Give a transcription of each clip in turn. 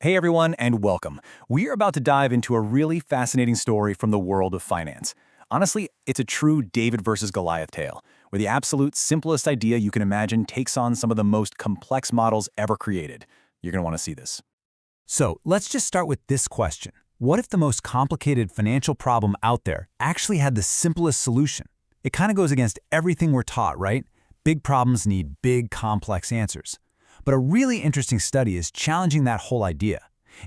Hey everyone, and welcome. We are about to dive into a really fascinating story from the world of finance. Honestly, it's a true David versus Goliath tale, where the absolute simplest idea you can imagine takes on some of the most complex models ever created. You're going to want to see this. So let's just start with this question. What if the most complicated financial problem out there actually had the simplest solution? It kind of goes against everything we're taught, right? Big problems need big, complex answers. But a really interesting study is challenging that whole idea.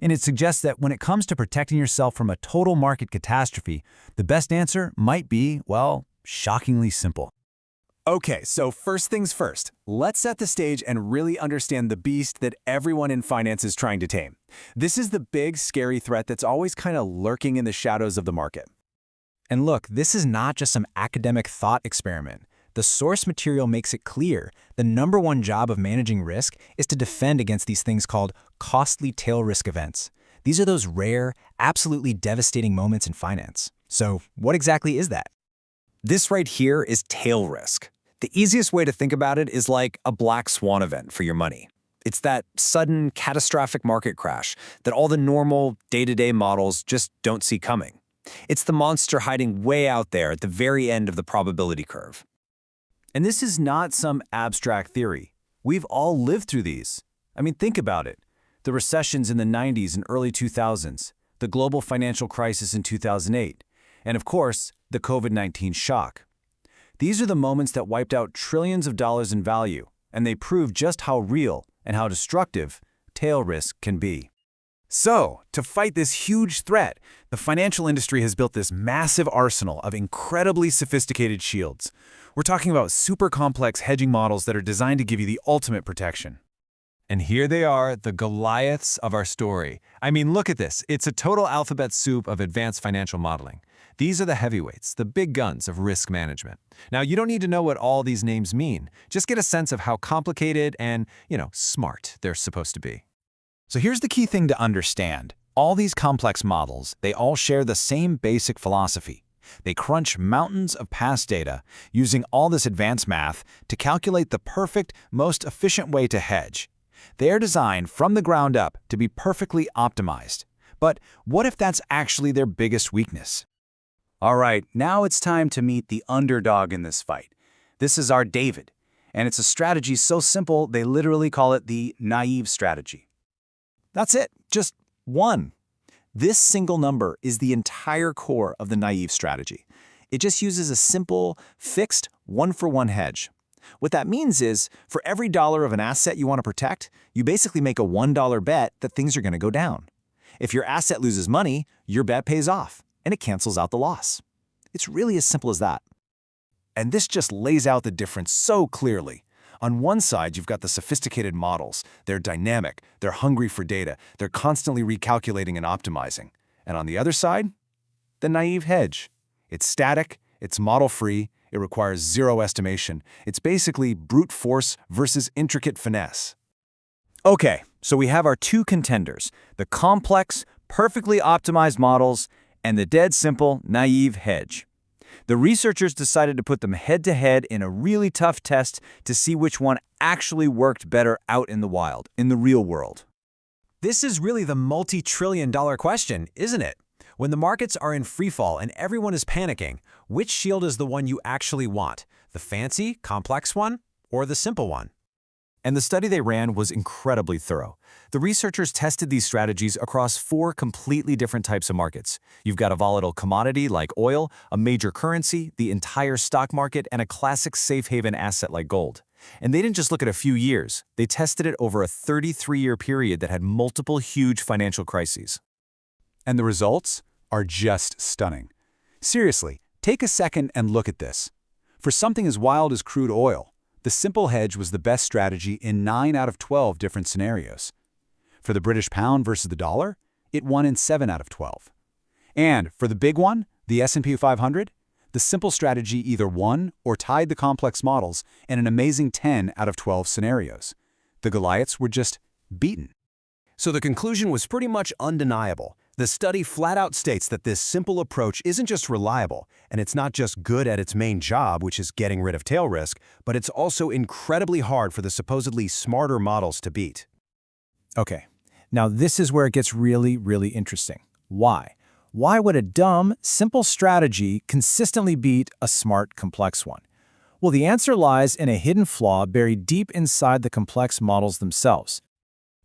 And it suggests that when it comes to protecting yourself from a total market catastrophe, the best answer might be, well, shockingly simple. Okay, so first things first, let's set the stage and really understand the beast that everyone in finance is trying to tame. This is the big, scary threat that's always kind of lurking in the shadows of the market. And look, this is not just some academic thought experiment. The source material makes it clear the number one job of managing risk is to defend against these things called costly tail risk events. These are those rare, absolutely devastating moments in finance. So what exactly is that? This right here is tail risk. The easiest way to think about it is like a black swan event for your money. It's that sudden, catastrophic market crash that all the normal, day-to-day models just don't see coming. It's the monster hiding way out there at the very end of the probability curve. And this is not some abstract theory. We've all lived through these. I mean, think about it. The recessions in the 90s and early 2000s, the global financial crisis in 2008, and of course, the COVID-19 shock. These are the moments that wiped out trillions of dollars in value, and they prove just how real and how destructive tail risk can be. So, to fight this huge threat, the financial industry has built this massive arsenal of incredibly sophisticated shields. We're talking about super complex hedging models that are designed to give you the ultimate protection. And here they are, the Goliaths of our story. I mean, look at this. It's a total alphabet soup of advanced financial modeling. These are the heavyweights, the big guns of risk management. Now, you don't need to know what all these names mean. Just get a sense of how complicated and, smart they're supposed to be. So here's the key thing to understand. All these complex models, they all share the same basic philosophy. They crunch mountains of past data using all this advanced math to calculate the perfect, most efficient way to hedge. They are designed from the ground up to be perfectly optimized. But what if that's actually their biggest weakness? All right, now it's time to meet the underdog in this fight. This is our David, and it's a strategy so simple they literally call it the naive strategy. That's it, just one. This single number is the entire core of the naive strategy. It just uses a simple, fixed, one-for-one hedge. What that means is, for every dollar of an asset you want to protect, you basically make a $1 bet that things are going to go down. If your asset loses money, your bet pays off, and it cancels out the loss. It's really as simple as that. And this just lays out the difference so clearly. On one side, you've got the sophisticated models. They're dynamic, they're hungry for data, they're constantly recalculating and optimizing. And on the other side, the naive hedge. It's static, it's model-free, it requires zero estimation. It's basically brute force versus intricate finesse. Okay, so we have our two contenders, the complex, perfectly optimized models and the dead simple, naive hedge. The researchers decided to put them head-to-head in a really tough test to see which one actually worked better out in the wild, in the real world. This is really the multi-trillion-dollar question, isn't it? When the markets are in freefall and everyone is panicking, which shield is the one you actually want? The fancy, complex one, or the simple one? And the study they ran was incredibly thorough. The researchers tested these strategies across 4 completely different types of markets. You've got a volatile commodity like oil, a major currency, the entire stock market, and a classic safe haven asset like gold. And they didn't just look at a few years. They tested it over a 33-year period that had multiple huge financial crises. And the results are just stunning. Seriously, take a second and look at this. For something as wild as crude oil, the simple hedge was the best strategy in 9 out of 12 different scenarios. For the British pound versus the dollar, it won in 7 out of 12. And for the big one, the S&P 500, the simple strategy either won or tied the complex models in an amazing 10 out of 12 scenarios. The Goliaths were just beaten. So the conclusion was pretty much undeniable. The study flat out states that this simple approach isn't just reliable, and it's not just good at its main job, which is getting rid of tail risk, but it's also incredibly hard for the supposedly smarter models to beat. Okay, Now, this is where it gets really, really interesting. Why? Why would a dumb, simple strategy consistently beat a smart, complex one? Well, the answer lies in a hidden flaw buried deep inside the complex models themselves.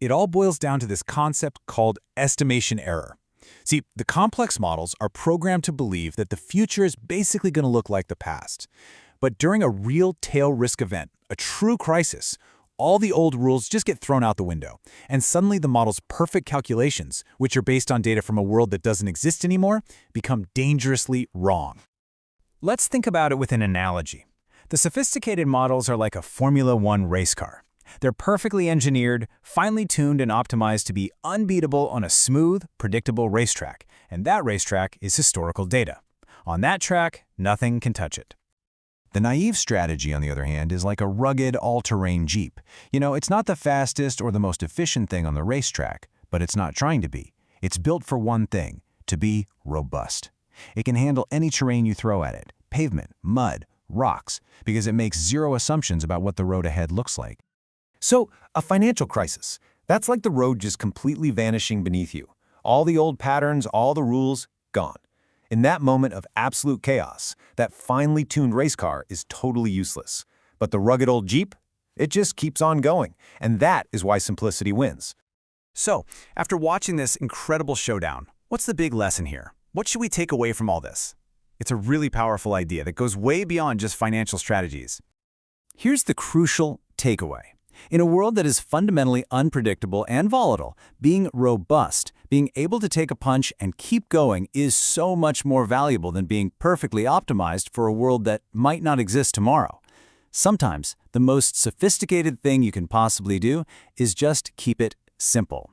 It all boils down to this concept called estimation error. See, the complex models are programmed to believe that the future is basically going to look like the past. But during a real tail risk event, a true crisis, all the old rules just get thrown out the window, and suddenly the model's perfect calculations, which are based on data from a world that doesn't exist anymore, become dangerously wrong. Let's think about it with an analogy. The sophisticated models are like a Formula One race car. They're perfectly engineered, finely tuned, and optimized to be unbeatable on a smooth, predictable racetrack, and that racetrack is historical data. On that track, nothing can touch it. The naive strategy, on the other hand, is like a rugged, all-terrain Jeep. You know, it's not the fastest or the most efficient thing on the racetrack, but it's not trying to be. It's built for one thing, to be robust. It can handle any terrain you throw at it, pavement, mud, rocks, because it makes zero assumptions about what the road ahead looks like. So, a financial crisis. That's like the road just completely vanishing beneath you. All the old patterns, all the rules, gone. In that moment of absolute chaos, that finely tuned race car is totally useless. But the rugged old Jeep? It just keeps on going. And that is why simplicity wins. So, after watching this incredible showdown, what's the big lesson here? What should we take away from all this? It's a really powerful idea that goes way beyond just financial strategies. Here's the crucial takeaway. In a world that is fundamentally unpredictable and volatile, being robust, being able to take a punch and keep going is so much more valuable than being perfectly optimized for a world that might not exist tomorrow. Sometimes, the most sophisticated thing you can possibly do is just keep it simple.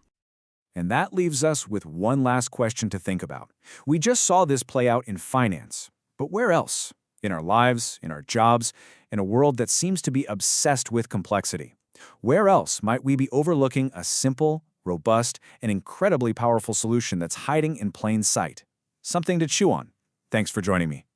And that leaves us with one last question to think about. We just saw this play out in finance, but where else? In our lives, in our jobs, in a world that seems to be obsessed with complexity. Where else might we be overlooking a simple, robust, and incredibly powerful solution that's hiding in plain sight? Something to chew on. Thanks for joining me.